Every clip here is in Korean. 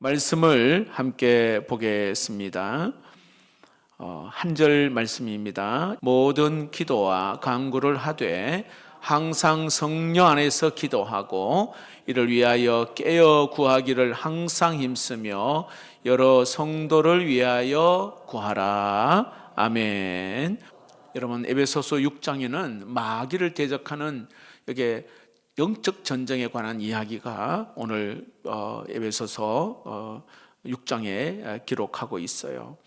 말씀을 함께 보겠습니다. 한 절 말씀입니다. 모든 기도와 간구를 하되 항상 성령 안에서 기도하고 이를 위하여 깨어 구하기를 항상 힘쓰며 여러 성도를 위하여 구하라. 아멘. 여러분, 에베소서 6장에는 마귀를 대적하는 여기에 영적 전쟁에 관한 이야기가 오늘 에베소서 6장에 기록하고 있어요.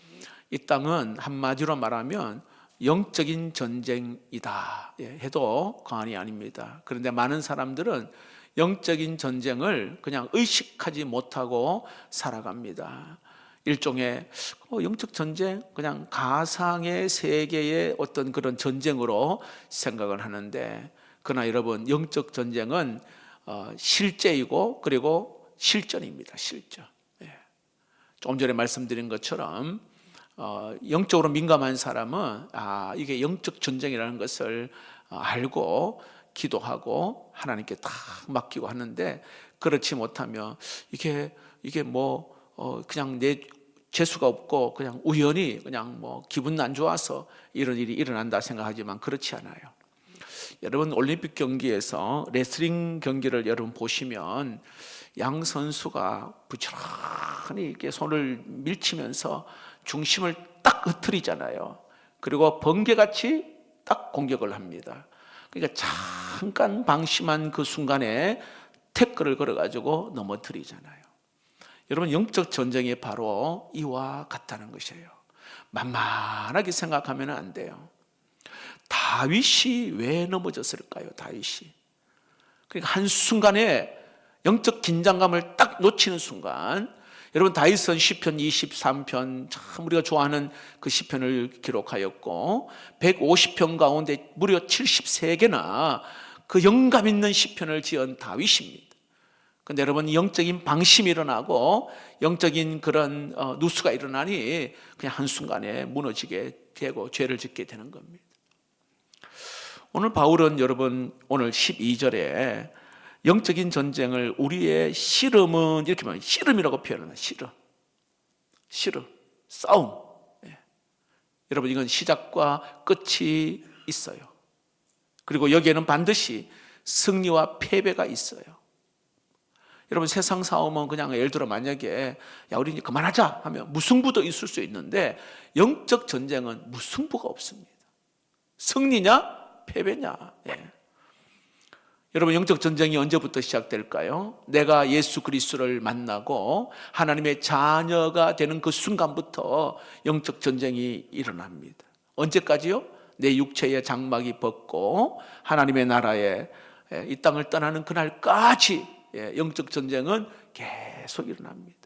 이 땅은 한마디로 말하면 영적인 전쟁이다 해도 과언이 아닙니다. 그런데 많은 사람들은 영적인 전쟁을 그냥 의식하지 못하고 살아갑니다. 일종의 영적 전쟁, 그냥 가상의 세계의 어떤 그런 전쟁으로 생각을 하는데, 그러나 여러분, 영적 전쟁은 실제이고 그리고 실전입니다. 실전. 조금 전에 말씀드린 것처럼 영적으로 민감한 사람은 이게 영적 전쟁이라는 것을 알고 기도하고 하나님께 다 맡기고 하는데, 그렇지 못하면 이게 그냥 내 재수가 없고 그냥 우연히 그냥 기분 안 좋아서 이런 일이 일어난다 생각하지만 그렇지 않아요. 여러분, 올림픽 경기에서 레슬링 경기를 여러분 보시면 양 선수가 부지런히 이렇게 손을 밀치면서 중심을 딱 흐트리잖아요. 그리고 번개같이 딱 공격을 합니다. 그러니까 잠깐 방심한 그 순간에 태클을 걸어가지고 넘어뜨리잖아요. 여러분, 영적 전쟁이 바로 이와 같다는 것이에요. 만만하게 생각하면 안 돼요. 다윗이 왜 넘어졌을까요? 다윗이. 그러니까 한순간에 영적 긴장감을 딱 놓치는 순간, 여러분, 다윗은 시편 23편, 참 우리가 좋아하는 그 시편을 기록하였고 150편 가운데 무려 73개나 그 영감 있는 시편을 지은 다윗입니다. 그런데 여러분, 영적인 방심이 일어나고 영적인 그런 누수가 일어나니 그냥 한순간에 무너지게 되고 죄를 짓게 되는 겁니다. 오늘 바울은 여러분, 오늘 12절에 영적인 전쟁을 우리의 씨름은 이렇게 말해요. 씨름이라고 표현합니다. 씨름, 싸움. 여러분, 이건 시작과 끝이 있어요. 그리고 여기에는 반드시 승리와 패배가 있어요. 여러분, 세상 싸움은 그냥 예를 들어 만약에 우리 이제 그만하자 하면 무승부도 있을 수 있는데, 영적 전쟁은 무승부가 없습니다. 승리냐 패배냐. 여러분, 영적 전쟁이 언제부터 시작될까요? 내가 예수 그리스도를 만나고 하나님의 자녀가 되는 그 순간부터 영적 전쟁이 일어납니다. 언제까지요? 내 육체의 장막이 벗고 하나님의 나라에 이 땅을 떠나는 그날까지 영적 전쟁은 계속 일어납니다.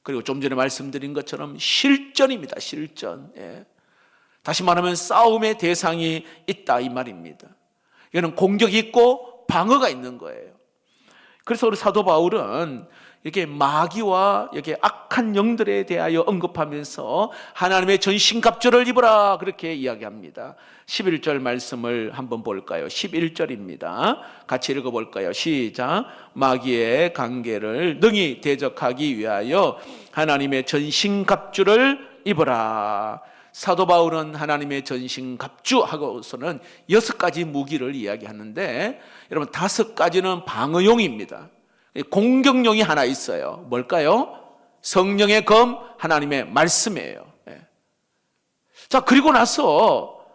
그리고 좀 전에 말씀드린 것처럼 실전입니다. 실전. 다시 말하면 싸움의 대상이 있다 이 말입니다. 이거는 공격이 있고 방어가 있는 거예요. 그래서 우리 사도 바울은 이렇게 마귀와 이렇게 악한 영들에 대하여 언급하면서 하나님의 전신갑주를 입으라 그렇게 이야기합니다. 11절 말씀을 한번 볼까요? 11절입니다. 같이 읽어볼까요? 시작. 마귀의 관계를 능히 대적하기 위하여 하나님의 전신갑주를 입으라. 사도 바울은 하나님의 전신갑주하고서는 6가지 무기를 이야기하는데, 여러분, 5가지는 방어용입니다. 공격용이 하나 있어요. 뭘까요? 성령의 검, 하나님의 말씀이에요. 자, 그리고 나서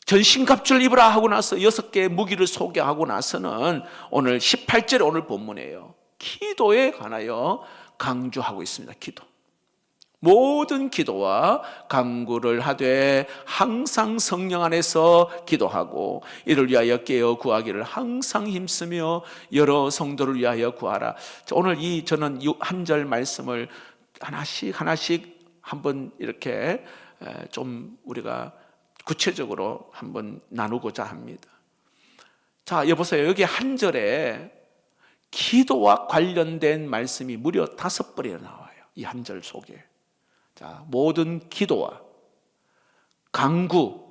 전신갑주를 입으라 하고 나서 6개의 무기를 소개하고 나서는 오늘 18절에 오늘 본문이에요. 기도에 관하여 강조하고 있습니다. 기도. 모든 기도와 간구를 하되 항상 성령 안에서 기도하고 이를 위하여 깨어 구하기를 항상 힘쓰며 여러 성도를 위하여 구하라. 오늘 저는 이 한 절 말씀을 하나씩 한번 이렇게 좀 우리가 구체적으로 한번 나누고자 합니다. 자, 여보세요. 여기 한 절에 기도와 관련된 말씀이 무려 5번이나 나와요. 이 한 절 속에. 자, 모든 기도와 간구.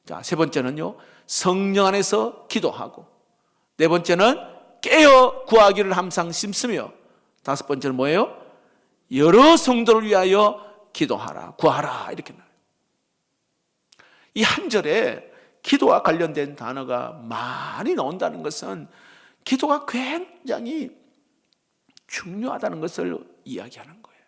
자, 세 번째는요, 성령 안에서 기도하고, 네 번째는 깨어 구하기를 항상 힘쓰며, 다섯 번째는 뭐예요? 여러 성도를 위하여 기도하라, 구하라 이렇게 나와요. 이 한 절에 기도와 관련된 단어가 많이 나온다는 것은 기도가 굉장히 중요하다는 것을 이야기하는 거예요.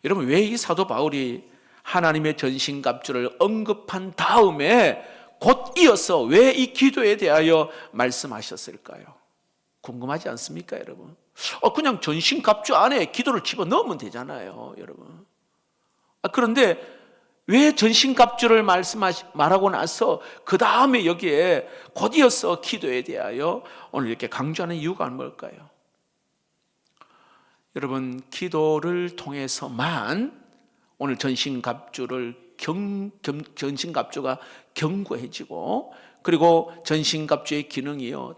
여러분, 왜 이 사도 바울이 하나님의 전신갑주를 언급한 다음에 곧 이어서 왜 이 기도에 대하여 말씀하셨을까요? 궁금하지 않습니까, 여러분? 그냥 전신갑주 안에 기도를 집어넣으면 되잖아요, 여러분. 그런데 왜 전신갑주를 말하고 나서 그 다음에 여기에 곧 이어서 기도에 대하여 오늘 이렇게 강조하는 이유가 뭘까요? 여러분, 기도를 통해서만 오늘 전신갑주가 견고해지고, 그리고 전신갑주의 기능이요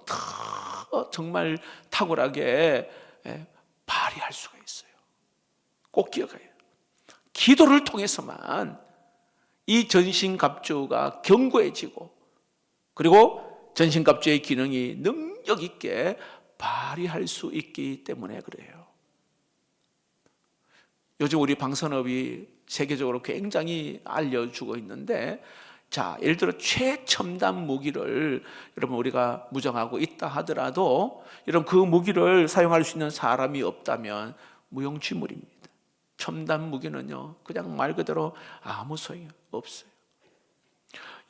정말 탁월하게 발휘할 수가 있어요. 꼭 기억해요. 기도를 통해서만 이 전신갑주가 견고해지고, 그리고 전신갑주의 기능이 능력 있게 발휘할 수 있기 때문에 그래요. 요즘 우리 방산업이 세계적으로 굉장히 알려주고 있는데, 자, 예를 들어 최첨단 무기를 여러분 우리가 무장하고 있다 하더라도 여러분 그 무기를 사용할 수 있는 사람이 없다면 무용지물입니다. 첨단 무기는요 그냥 말 그대로 아무 소용이 없어요.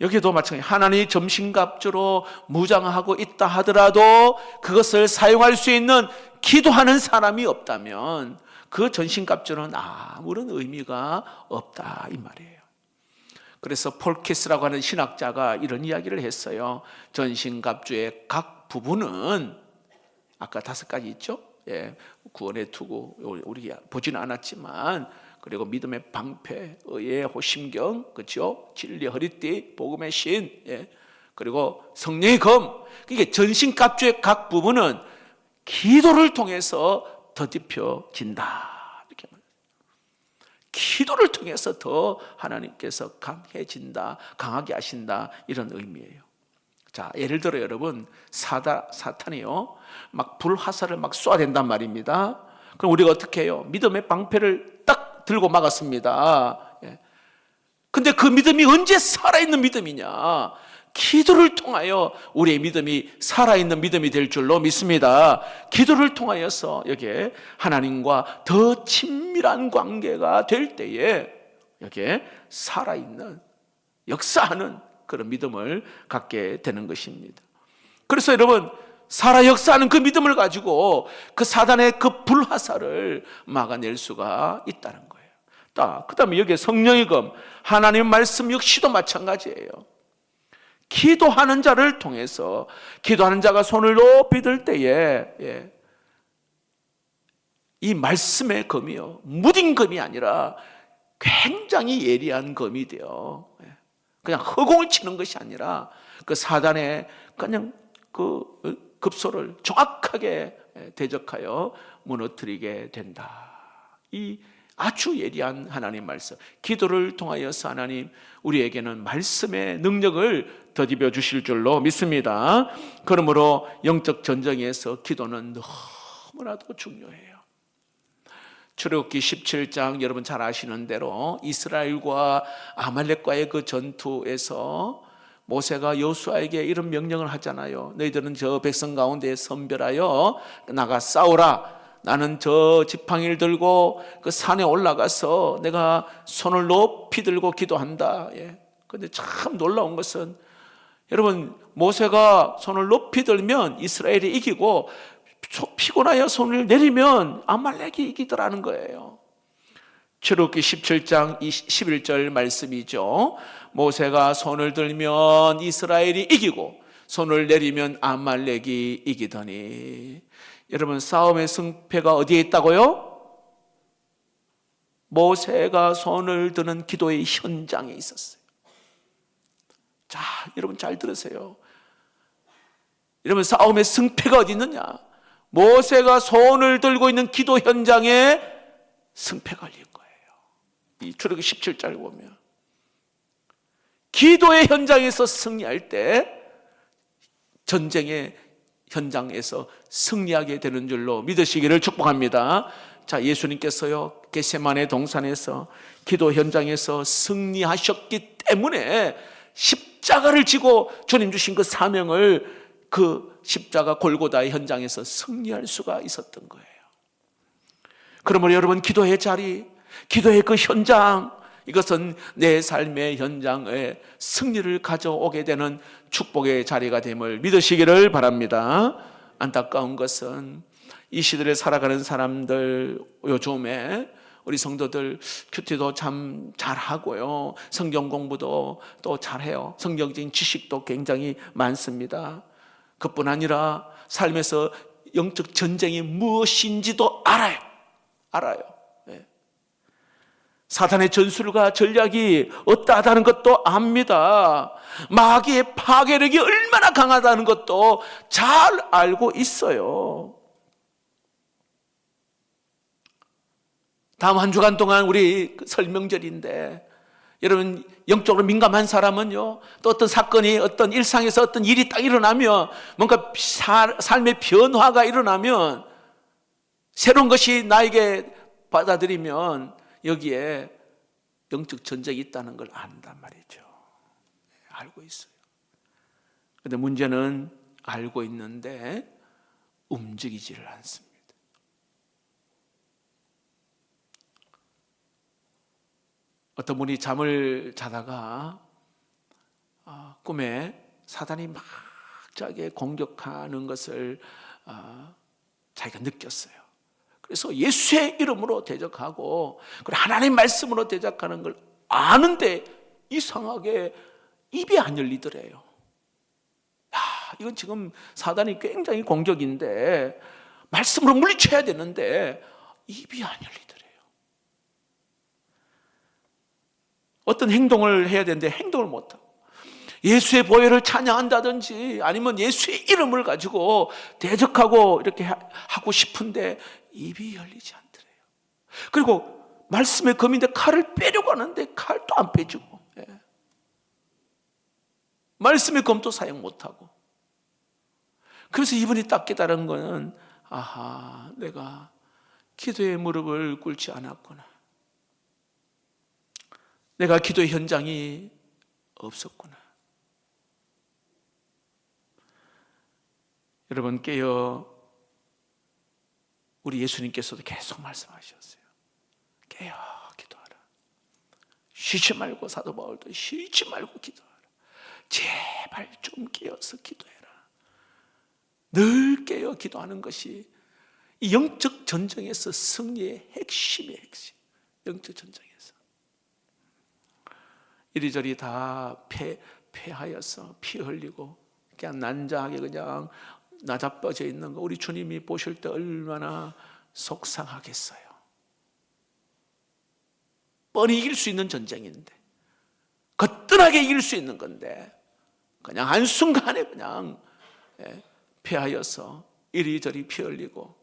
여기도 마찬가지, 하나님이 전신갑주로 무장하고 있다 하더라도 그것을 사용할 수 있는 기도하는 사람이 없다면 그 전신갑주는 아무런 의미가 없다 이 말이에요. 그래서 폴케스라고 하는 신학자가 이런 이야기를 했어요. 전신갑주의 각 부분은 아까 5가지 있죠? 구원의 투구 우리 보지는 않았지만, 그리고 믿음의 방패, 의의 호심경, 그렇죠? 진리 허리띠, 복음의 신, 그리고 성령의 검. 그게 전신갑주의 각 부분은 기도를 통해서 더딥혀진다. 이렇게 말해요. 기도를 통해서 더 하나님께서 강해진다, 강하게 하신다, 이런 의미예요. 자, 예를 들어 여러분, 사탄이요 막 불화살을 막 쏘아댄단 말입니다. 그럼 우리가 어떻게 해요? 믿음의 방패를 딱 들고 막았습니다. 근데 그 믿음이 언제 살아있는 믿음이냐? 기도를 통하여 우리의 믿음이 살아있는 믿음이 될 줄로 믿습니다. 기도를 통하여서 여기에 하나님과 더 친밀한 관계가 될 때에 여기에 살아있는, 역사하는 그런 믿음을 갖게 되는 것입니다. 그래서 여러분, 살아 역사하는 그 믿음을 가지고 그 사단의 그 불화살을 막아낼 수가 있다는 거예요. 그 다음에 여기에 성령의 검, 하나님의 말씀 역시도 마찬가지예요. 기도하는 자를 통해서, 기도하는 자가 손을 높이 들 때에 이 말씀의 검이요 무딘 검이 아니라 굉장히 예리한 검이 돼요. 그냥 허공을 치는 것이 아니라 그 사단의 그냥 그 급소를 정확하게 대적하여 무너뜨리게 된다. 이 아주 예리한 하나님 말씀, 기도를 통하여서 하나님 우리에게는 말씀의 능력을 더디벼 주실 줄로 믿습니다. 그러므로 영적 전쟁에서 기도는 너무나도 중요해요. 출애굽기 17장 여러분 잘 아시는 대로 이스라엘과 아말렉과의 그 전투에서 모세가 여호수아에게 이런 명령을 하잖아요. 너희들은 저 백성 가운데 선별하여 나가 싸우라. 나는 저 지팡이를 들고 그 산에 올라가서 내가 손을 높이 들고 기도한다. 그런데 참 놀라운 것은 여러분, 모세가 손을 높이 들면 이스라엘이 이기고 피곤하여 손을 내리면 아말렉이 이기더라는 거예요. 출애굽기 17장 11절 말씀이죠. 모세가 손을 들면 이스라엘이 이기고 손을 내리면 아말렉이 이기더니. 여러분, 싸움의 승패가 어디에 있다고요? 모세가 손을 드는 기도의 현장에 있었어요. 자, 여러분 잘 들으세요. 여러분, 싸움의 승패가 어디 있느냐? 모세가 손을 들고 있는 기도 현장에 승패가 걸린 거예요. 이 출애굽기 17장을 보면 기도의 현장에서 승리할 때 전쟁의 현장에서 승리하게 되는 줄로 믿으시기를 축복합니다. 자, 예수님께서요 겟세마네 동산에서 기도 현장에서 승리하셨기 때문에 십자가를 지고 주님 주신 그 사명을 그 십자가 골고다의 현장에서 승리할 수가 있었던 거예요. 그러므로 여러분, 기도의 자리, 기도의 그 현장, 이것은 내 삶의 현장에 승리를 가져오게 되는 축복의 자리가 됨을 믿으시기를 바랍니다. 안타까운 것은 이 시대에 살아가는 사람들, 요즘에 우리 성도들 큐티도 참 잘하고요, 성경 공부도 또 잘해요, 성경적인 지식도 굉장히 많습니다. 그뿐 아니라 삶에서 영적 전쟁이 무엇인지도 알아요. 네. 사탄의 전술과 전략이 어떠하다는 것도 압니다. 마귀의 파괴력이 얼마나 강하다는 것도 잘 알고 있어요. 다음 한 주간 동안 우리 설명절인데, 여러분, 영적으로 민감한 사람은요, 또 어떤 사건이, 어떤 일상에서 어떤 일이 딱 일어나면, 뭔가 삶의 변화가 일어나면, 새로운 것이 나에게 받아들이면 여기에 영적 전쟁이 있다는 걸 안단 말이죠. 알고 있어요. 그런데 문제는 알고 있는데 움직이지를 않습니다. 어떤 분이 잠을 자다가 꿈에 사단이 막 자기에 공격하는 것을 자기가 느꼈어요. 그래서 예수의 이름으로 대적하고, 그리고 하나님의 말씀으로 대적하는 걸 아는데 이상하게 입이 안 열리더래요. 이건 지금 사단이 굉장히 공격인데 말씀으로 물리쳐야 되는데 입이 안 열리더래요. 어떤 행동을 해야 되는데 행동을 못하고, 예수의 보혈을 찬양한다든지 아니면 예수의 이름을 가지고 대적하고 이렇게 하고 싶은데 입이 열리지 않더래요. 그리고 말씀의 검인데 칼을 빼려고 하는데 칼도 안 빼주고, 말씀의 검도 사용 못하고. 그래서 이분이 딱 깨달은 거는, 아하, 내가 기도의 무릎을 꿇지 않았구나, 내가 기도의 현장이 없었구나. 여러분, 깨어. 우리 예수님께서도 계속 말씀하셨어요. 깨어 기도하라. 쉬지 말고, 사도 바울도 쉬지 말고 기도하라. 제발 좀 깨어서 기도해라. 늘 깨어 기도하는 것이 이 영적 전쟁에서 승리의 핵심이에요. 핵심. 영적 전쟁에서 이리저리 다 패하여서 피 흘리고 그냥 난자하게 그냥 나자빠져 있는 거, 우리 주님이 보실 때 얼마나 속상하겠어요. 뻔히 이길 수 있는 전쟁인데, 거뜬하게 이길 수 있는 건데 그냥 한순간에 그냥 패하여서 이리저리 피 흘리고.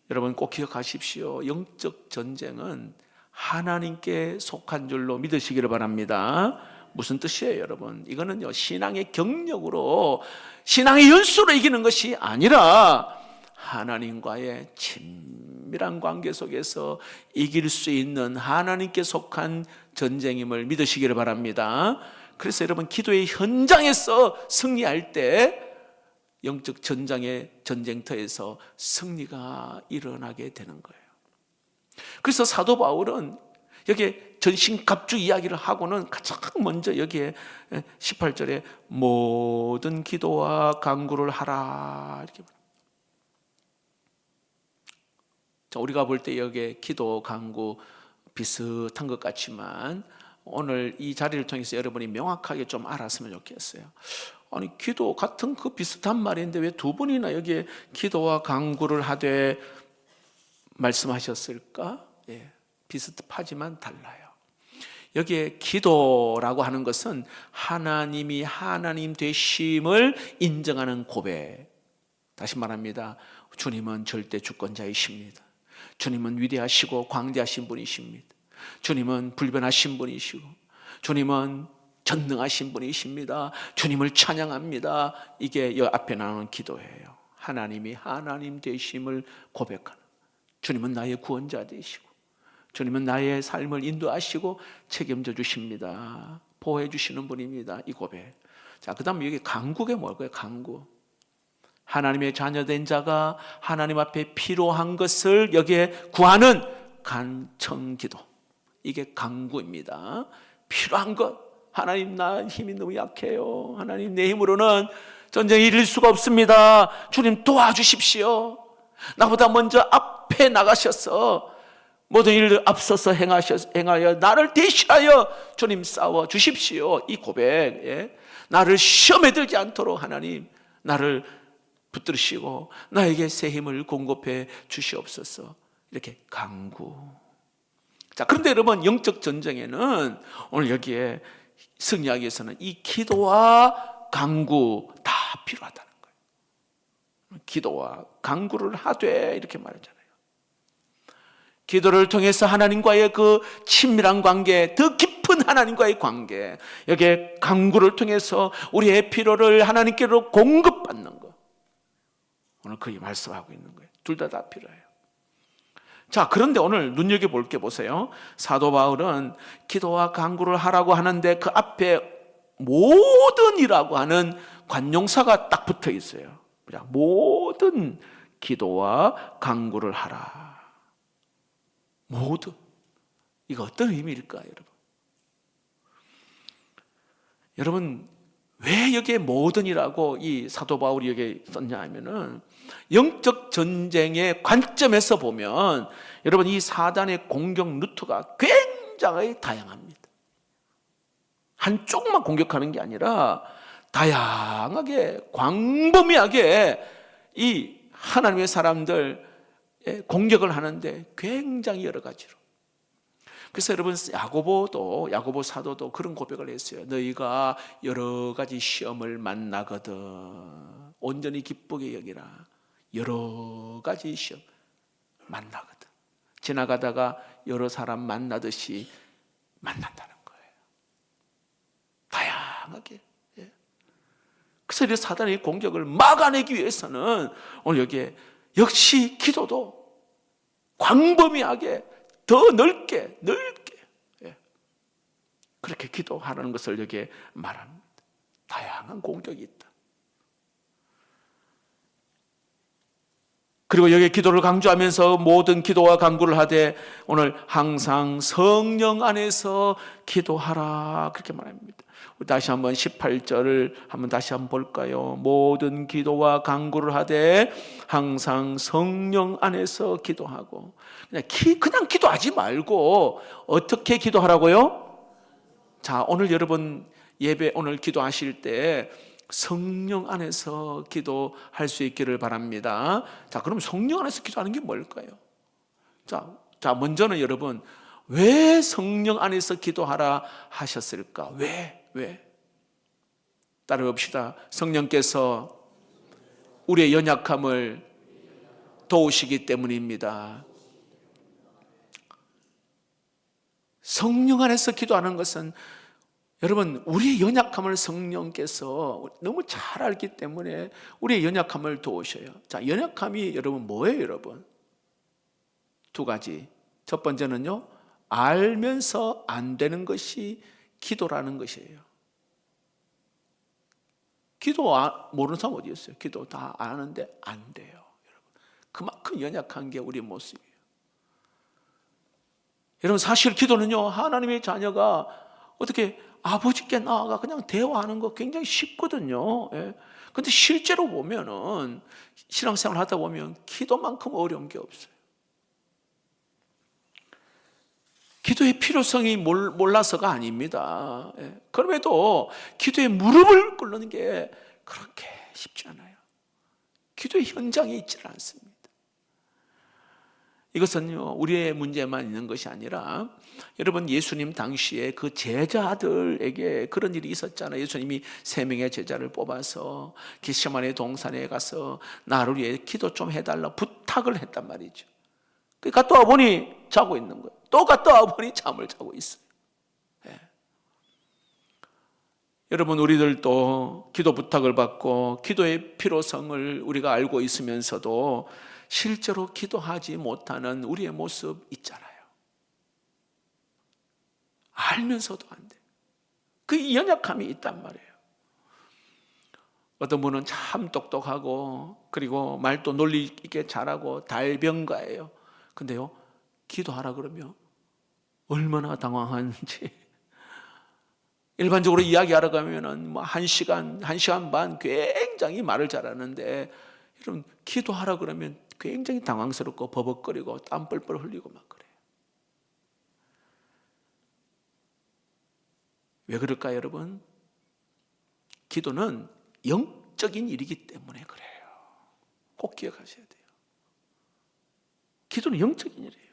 여러분, 꼭 기억하십시오. 영적 전쟁은 하나님께 속한 줄로 믿으시기를 바랍니다. 무슨 뜻이에요, 여러분? 이거는요, 신앙의 경력으로, 신앙의 연수로 이기는 것이 아니라 하나님과의 친밀한 관계 속에서 이길 수 있는 하나님께 속한 전쟁임을 믿으시기를 바랍니다. 그래서 여러분, 기도의 현장에서 승리할 때 영적 전장의 전쟁터에서 승리가 일어나게 되는 거예요. 그래서 사도 바울은 여기에 전신갑주 이야기를 하고는 가장 먼저 여기에 18절에 모든 기도와 간구를 하라 이렇게 말합니다. 자, 우리가 볼 때 여기에 기도, 간구 비슷한 것 같지만 오늘 이 자리를 통해서 여러분이 명확하게 좀 알았으면 좋겠어요. 아니, 기도 같은 그 비슷한 말인데 왜 두 번이나 여기에 기도와 간구를 하되 말씀하셨을까? 비슷하지만 달라요. 여기에 기도라고 하는 것은 하나님이 하나님 되심을 인정하는 고백. 다시 말합니다. 주님은 절대 주권자이십니다. 주님은 위대하시고 광대하신 분이십니다. 주님은 불변하신 분이시고 주님은 전능하신 분이십니다. 주님을 찬양합니다. 이게 이 앞에 나오는 기도예요. 하나님이 하나님 되심을 고백하는. 주님은 나의 구원자 되시고 주님은 나의 삶을 인도하시고 책임져 주십니다. 보호해 주시는 분입니다. 이 고백. 자, 그 다음에 여기 간구가 뭘까요? 간구. 하나님의 자녀된 자가 하나님 앞에 필요한 것을 여기에 구하는 간청기도. 이게 간구입니다. 필요한 것. 하나님, 나 힘이 너무 약해요. 하나님, 내 힘으로는 전쟁에 이길 수가 없습니다. 주님 도와주십시오. 나보다 먼저 앞에 나가셔서 모든 일을 앞서서 행하여 나를 대신하여 주님 싸워 주십시오. 이 고백. 예? 나를 시험에 들지 않도록 하나님 나를 붙들으시고 나에게 새 힘을 공급해 주시옵소서. 이렇게 간구. 자, 그런데 여러분, 영적 전쟁에는 오늘 여기에 승리하기 위해서는 이 기도와 간구 다 필요하다는 거예요. 기도와 간구를 하되 이렇게 말하잖아요. 기도를 통해서 하나님과의 그 친밀한 관계, 더 깊은 하나님과의 관계, 여기에 간구를 통해서 우리의 필요를 하나님께로 공급받는 것. 오늘 그게 말씀하고 있는 거예요. 둘 다 필요해요. 자, 그런데 오늘 눈여겨볼 게 보세요. 사도 바울은 기도와 간구를 하라고 하는데 그 앞에 모든이라고 하는 관용사가 딱 붙어 있어요. 모든 기도와 간구를 하라. 모든. 이거 어떤 의미일까요, 여러분? 여러분, 왜 여기에 모든이라고 이 사도 바울이 여기에 썼냐 하면은 영적 전쟁의 관점에서 보면 여러분, 이 사단의 공격 루트가 굉장히 다양합니다. 한쪽만 공격하는 게 아니라 다양하게 광범위하게 이 하나님의 사람들 공격을 하는데 굉장히 여러 가지로. 그래서 여러분, 야고보 사도도 그런 고백을 했어요. 너희가 여러 가지 시험을 만나거든 온전히 기쁘게 여기라. 여러 가지 시험 만나거든. 지나가다가 여러 사람 만나듯이 만난다는 거예요. 다양하게. 그래서 이 사단의 공격을 막아내기 위해서는 오늘 여기에 역시 기도도 광범위하게 더 넓게 그렇게 기도하라는 것을 여기에 말합니다. 다양한 공격이 있다. 그리고 여기 기도를 강조하면서 모든 기도와 간구를 하되 오늘 항상 성령 안에서 기도하라 그렇게 말합니다. 우리 다시 한번 18절을 한번 다시 한번 볼까요? 모든 기도와 간구를 하되 항상 성령 안에서 기도하고. 그냥 기도하지 말고 어떻게 기도하라고요? 자, 오늘 여러분 예배 오늘 기도하실 때 성령 안에서 기도할 수 있기를 바랍니다. 자, 그럼 성령 안에서 기도하는 게 뭘까요? 자, 먼저는 여러분, 왜 성령 안에서 기도하라 하셨을까? 왜? 따라봅시다. 성령께서 우리의 연약함을 도우시기 때문입니다. 성령 안에서 기도하는 것은 여러분, 우리의 연약함을 성령께서 너무 잘 알기 때문에 우리의 연약함을 도우셔요. 자, 연약함이 여러분 뭐예요, 여러분? 두 가지. 첫 번째는요, 알면서 안 되는 것이 기도라는 것이에요. 기도 모르는 사람 어디 있어요? 기도 다 아는데 안 돼요, 여러분. 그만큼 연약한 게 우리의 모습이에요. 여러분, 사실 기도는요, 하나님의 자녀가 어떻게 아버지께 나아가 그냥 대화하는 거 굉장히 쉽거든요. 그런데 실제로 보면은 신앙생활 하다 보면 기도만큼 어려운 게 없어요. 기도의 필요성이 몰라서가 아닙니다. 그럼에도 기도의 무릎을 꿇는 게 그렇게 쉽지 않아요. 기도의 현장에 있지는 않습니다. 이것은요, 우리의 문제만 있는 것이 아니라 여러분, 예수님 당시에 그 제자들에게 그런 일이 있었잖아요. 예수님이 3명의 제자를 뽑아서 겟세마네 동산에 가서 나를 위해 기도 좀 해달라 부탁을 했단 말이죠. 갔다 와보니 자고 있는 거예요. 또 갔다 와보니 잠을 자고 있어요. 여러분, 우리들도 기도 부탁을 받고 기도의 필요성을 우리가 알고 있으면서도 실제로 기도하지 못하는 우리의 모습 있잖아요. 알면서도 안 돼. 그 연약함이 있단 말이에요. 어떤 분은 참 똑똑하고 그리고 말도 논리 있게 잘하고 달변가예요. 근데요, 기도하라 그러면 얼마나 당황한지. 일반적으로 이야기하러 가면은 뭐 1시간, 1시간 반 굉장히 말을 잘하는데, 여러분 기도하라 그러면 굉장히 당황스럽고 버벅거리고 땀 뻘뻘 흘리고 막 그래요. 왜 그럴까요, 여러분? 기도는 영적인 일이기 때문에 그래요. 꼭 기억하셔야 돼요. 기도는 영적인 일이에요.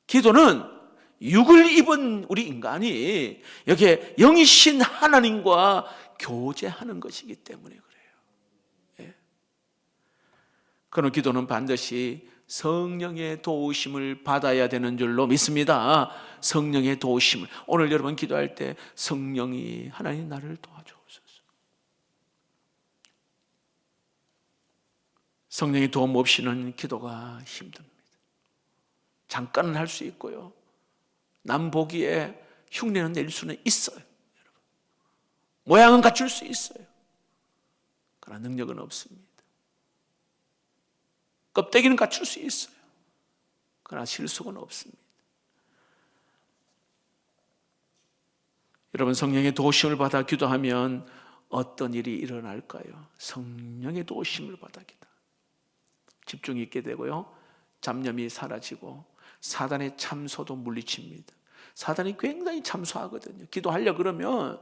기도는 육을 입은 우리 인간이 여기에 영이신 하나님과 교제하는 것이기 때문에 그래요. 예. 그런 기도는 반드시 성령의 도우심을 받아야 되는 줄로 믿습니다. 성령의 도우심을. 오늘 여러분 기도할 때 성령이 하나님 나를 도와주옵소서. 성령의 도움 없이는 기도가 힘듭니다. 잠깐은 할 수 있고요, 남 보기에 흉내는 낼 수는 있어요. 여러분. 모양은 갖출 수 있어요. 그러나 능력은 없습니다. 껍데기는 갖출 수 있어요. 그러나 실속은 없습니다. 여러분, 성령의 도우심을 받아 기도하면 어떤 일이 일어날까요? 성령의 도우심을 받아 기도. 집중이 있게 되고요, 잡념이 사라지고 사단의 참소도 물리칩니다. 사단이 굉장히 참소하거든요. 기도하려 그러면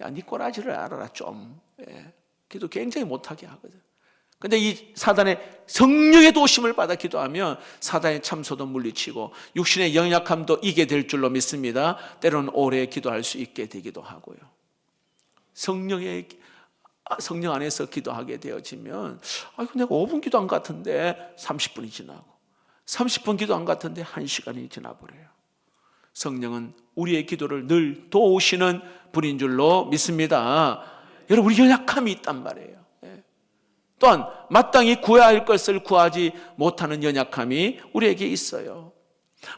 야, 네 꼬라지를 알아라 좀. 예. 기도 굉장히 못하게 하거든. 근데 이 사단의 성령의 도우심을 받아 기도하면 사단의 참소도 물리치고 육신의 연약함도 이기게 될 줄로 믿습니다. 때로는 오래 기도할 수 있게 되기도 하고요. 성령 안에서 기도하게 되어지면 내가 5분 기도 한 것 같은데 30분이 지나고 30분 기도 한 것 같은데 1시간이 지나버려요. 성령은 우리의 기도를 늘 도우시는 분인 줄로 믿습니다. 여러분, 우리 연약함이 있단 말이에요. 또한 마땅히 구해야 할 것을 구하지 못하는 연약함이 우리에게 있어요.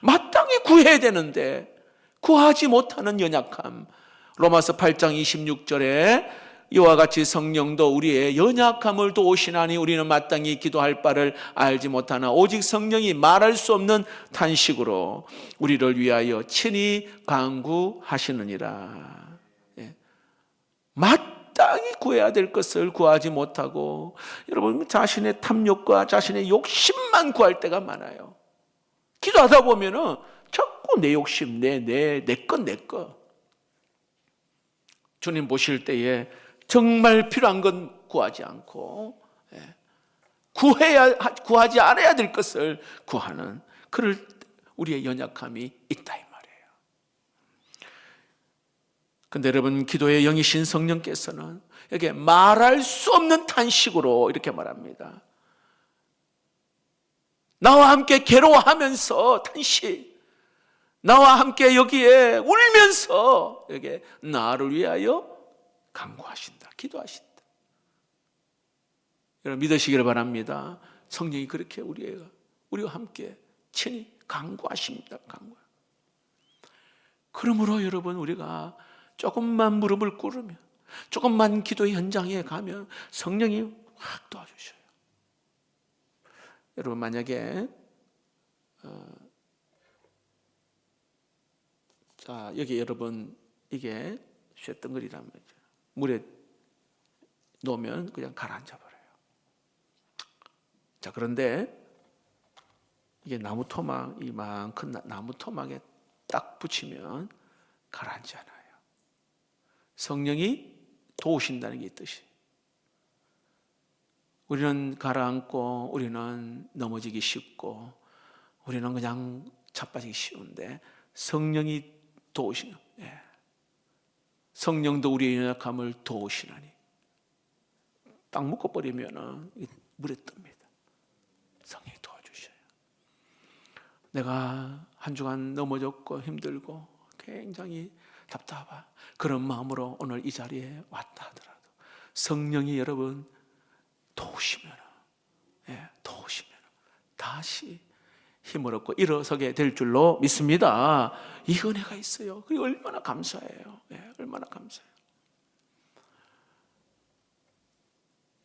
마땅히 구해야 되는데 구하지 못하는 연약함. 로마서 8장 26절에 이와 같이 성령도 우리의 연약함을 도우시나니 우리는 마땅히 기도할 바를 알지 못하나 오직 성령이 말할 수 없는 탄식으로 우리를 위하여 친히 간구하시느니라. 마땅히 구해야 될 것을 구하지 못하고, 여러분 자신의 탐욕과 자신의 욕심만 구할 때가 많아요. 기도하다 보면은 자꾸 내 욕심, 내 것. 주님 보실 때에 정말 필요한 건 구하지 않고 구하지 않아야 될 것을 구하는, 그럴 우리의 연약함이 있다 이 말이에요. 근데 여러분, 기도의 영이신 성령께서는 여기에 말할 수 없는 탄식으로 이렇게 말합니다. 나와 함께 괴로워하면서 탄식, 나와 함께 여기에 울면서 여기에 나를 위하여 간구하신다, 기도하신다. 여러분 믿으시기를 바랍니다. 성령이 그렇게 우리와 함께 친히 간구하십니다. 그러므로 여러분, 우리가 조금만 무릎을 꿇으면, 조금만 기도 현장에 가면 성령이 확 도와주셔요. 여러분 만약에 자, 여기 여러분 이게 쇳덩어리란 말이죠. 물에 놓으면 그냥 가라앉아 버려요. 자, 그런데 이게 나무 토막, 이만큼 나무 토막에 딱 붙이면 가라앉지 않아요. 성령이 도우신다는 게 있듯이 우리는 가라앉고 우리는 넘어지기 쉽고 우리는 그냥 자빠지기 쉬운데 성령이 도우시는, 성령도 우리의 연약함을 도우시나니 딱 묶어버리면 물에 뜹니다. 성령이 도와주셔요. 내가 한 주간 넘어졌고 힘들고 굉장히 답답한 그런 마음으로 오늘 이 자리에 왔다 하더라도 성령이 여러분 도우시면 다시 힘을 얻고 일어서게 될 줄로 믿습니다. 이 은혜가 있어요. 그리고 얼마나 감사해요. 얼마나 감사해요.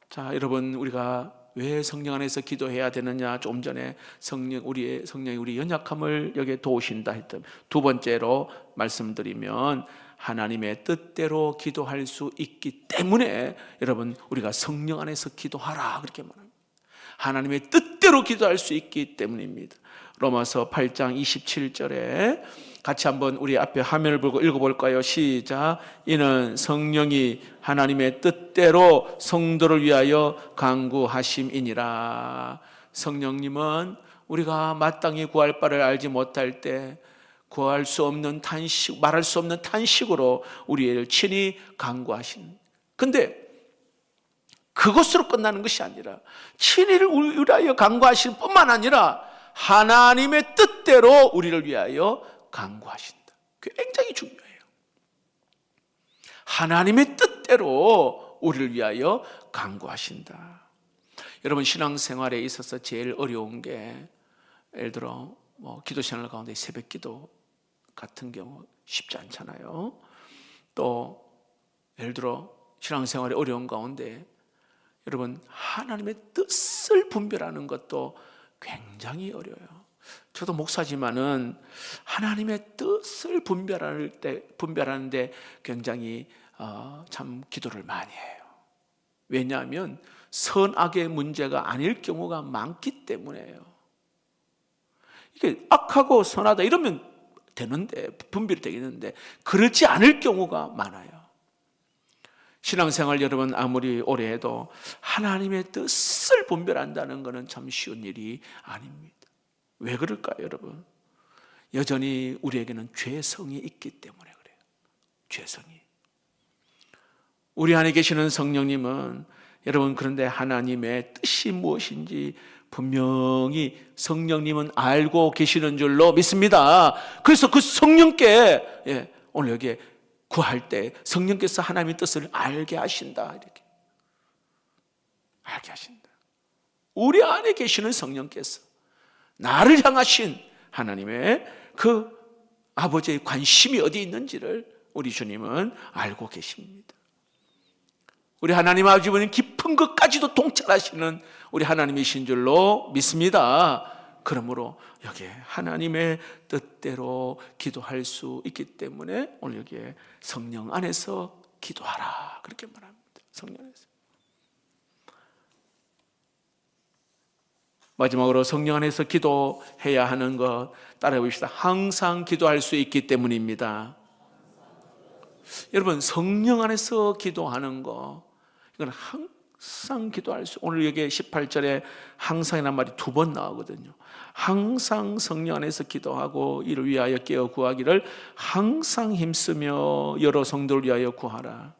자, 여러분, 우리가 왜 성령 안에서 기도해야 되느냐? 조금 전에 우리의 성령이 우리 연약함을 여기에 도우신다 했던 두 번째로 말씀드리면, 하나님의 뜻대로 기도할 수 있기 때문에 여러분, 우리가 성령 안에서 기도하라 그렇게 말합니다. 하나님의 뜻대로 기도할 수 있기 때문입니다. 로마서 8장 27절에 같이 한번 우리 앞에 화면을 보고 읽어볼까요? 시작. 이는 성령이 하나님의 뜻대로 성도를 위하여 간구하심이니라. 성령님은 우리가 마땅히 구할 바를 알지 못할 때 구할 수 없는 탄식, 말할 수 없는 탄식으로 우리를 친히 간구하신. 근데 그것으로 끝나는 것이 아니라 친히 우리를 위하여 간구하실 뿐만 아니라 하나님의 뜻대로 우리를 위하여 간구하신다. 굉장히 중요해요. 하나님의 뜻대로 우리를 위하여 간구하신다. 여러분, 신앙생활에 있어서 제일 어려운 게, 예를 들어 기도 생활 가운데 새벽 기도 같은 경우 쉽지 않잖아요. 또 예를 들어 신앙생활의 어려운 가운데 여러분, 하나님의 뜻을 분별하는 것도 굉장히 어려워요. 저도 목사지만은 하나님의 뜻을 분별하는데 굉장히 참 기도를 많이 해요. 왜냐하면 선악의 문제가 아닐 경우가 많기 때문에요. 이게 악하고 선하다 이러면 되는데, 분별이 되겠는데 그렇지 않을 경우가 많아요. 신앙생활 여러분 아무리 오래 해도 하나님의 뜻을 분별한다는 것은 참 쉬운 일이 아닙니다. 왜 그럴까요, 여러분? 여전히 우리에게는 죄성이 있기 때문에 그래요. 죄성이. 우리 안에 계시는 성령님은 여러분, 그런데 하나님의 뜻이 무엇인지 분명히 성령님은 알고 계시는 줄로 믿습니다. 그래서 그 성령께 오늘 여기에 구할 때 성령께서 하나님의 뜻을 알게 하신다. 이렇게 알게 하신다. 우리 안에 계시는 성령께서 나를 향하신 하나님의 그 아버지의 관심이 어디 있는지를 우리 주님은 알고 계십니다. 우리 하나님 아버지는 깊은 것까지도 통찰하시는 우리 하나님이신 줄로 믿습니다. 그러므로 여기에 하나님의 뜻대로 기도할 수 있기 때문에 오늘 여기에 성령 안에서 기도하라 그렇게 말합니다. 성령 안에서. 마지막으로 성령 안에서 기도해야 하는 것 따라해 봅시다. 항상 기도할 수 있기 때문입니다. 여러분, 성령 안에서 기도하는 거, 이건 항상 기도할 수. 오늘 여기 18절에 항상이라는 말이 2번 나오거든요. 항상 성령 안에서 기도하고 이를 위하여 깨어 구하기를 항상 힘쓰며 여러 성도를 위하여 구하라.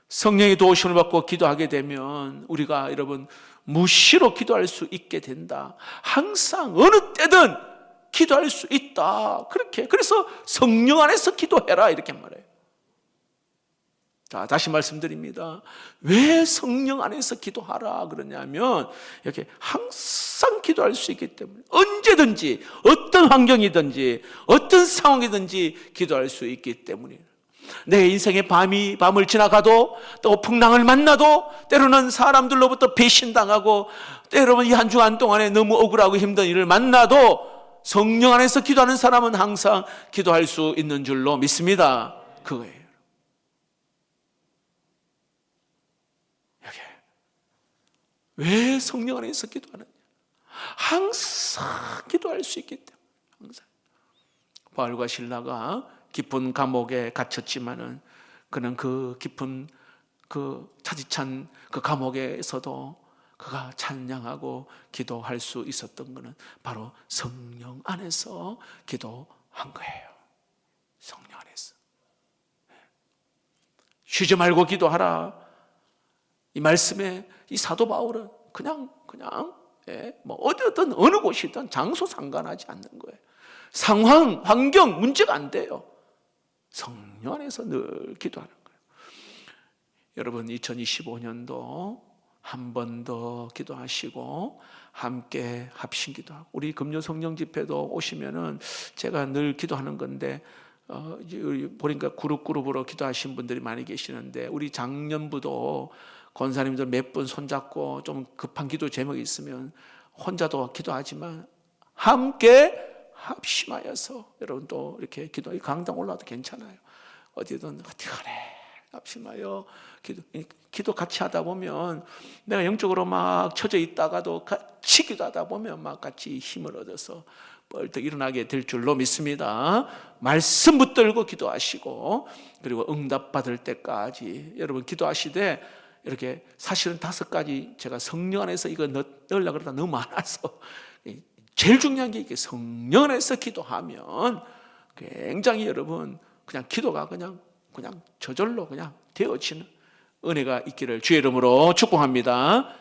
성령의 도우심을 받고 기도하게 되면 우리가 여러분 무시로 기도할 수 있게 된다. 항상 어느 때든 기도할 수 있다. 그래서 성령 안에서 기도해라 이렇게 말해요. 자, 다시 말씀드립니다. 왜 성령 안에서 기도하라 그러냐면 이렇게 항상 기도할 수 있기 때문에 언제든지 어떤 환경이든지 어떤 상황이든지 기도할 수 있기 때문이에요. 내 인생의 밤을 지나가도 또 풍랑을 만나도 때로는 사람들로부터 배신당하고 때로는 이 한 주간 동안에 너무 억울하고 힘든 일을 만나도 성령 안에서 기도하는 사람은 항상 기도할 수 있는 줄로 믿습니다. 그거예요. 왜 성령 안에서 기도하느냐? 항상 기도할 수 있기 때문에. 항상. 바울과 실라가 깊은 감옥에 갇혔지만은 그는 그 깊은 그 차디찬 그 감옥에서도 그가 찬양하고 기도할 수 있었던 것은 바로 성령 안에서 기도한 거예요. 성령 안에서. 쉬지 말고 기도하라. 이 말씀에 이 사도 바울은 그냥 어디든 어느 곳이든 장소 상관하지 않는 거예요. 상황, 환경, 문제가 안 돼요. 성령 안에서 늘 기도하는 거예요. 여러분, 2025년도 한 번 더 기도하시고 함께 합심 기도하고, 우리 금요 성령 집회도 오시면은 제가 늘 기도하는 건데 보니까 그룹으로 기도하신 분들이 많이 계시는데, 우리 작년부도 권사님들 몇 분 손잡고 좀 급한 기도 제목이 있으면 혼자도 기도하지만 함께 합심하여서 여러분 또 이렇게 기도, 강당 올라와도 괜찮아요. 어디든 어떻게 하래 합심하여 기도 같이 하다 보면, 내가 영적으로 막 처져 있다가도 같이 기도하다 보면 막 같이 힘을 얻어서 벌떡 일어나게 될 줄로 믿습니다. 말씀 붙들고 기도하시고, 그리고 응답받을 때까지 여러분 기도하시되, 이렇게 사실은 5가지 제가 성령 안에서 이거 넣으려고 그러다 너무 많아서, 제일 중요한 게 이게 성령 안에서 기도하면 굉장히 여러분 그냥 기도가 그냥 저절로 그냥 되어지는 은혜가 있기를 주의 이름으로 축복합니다.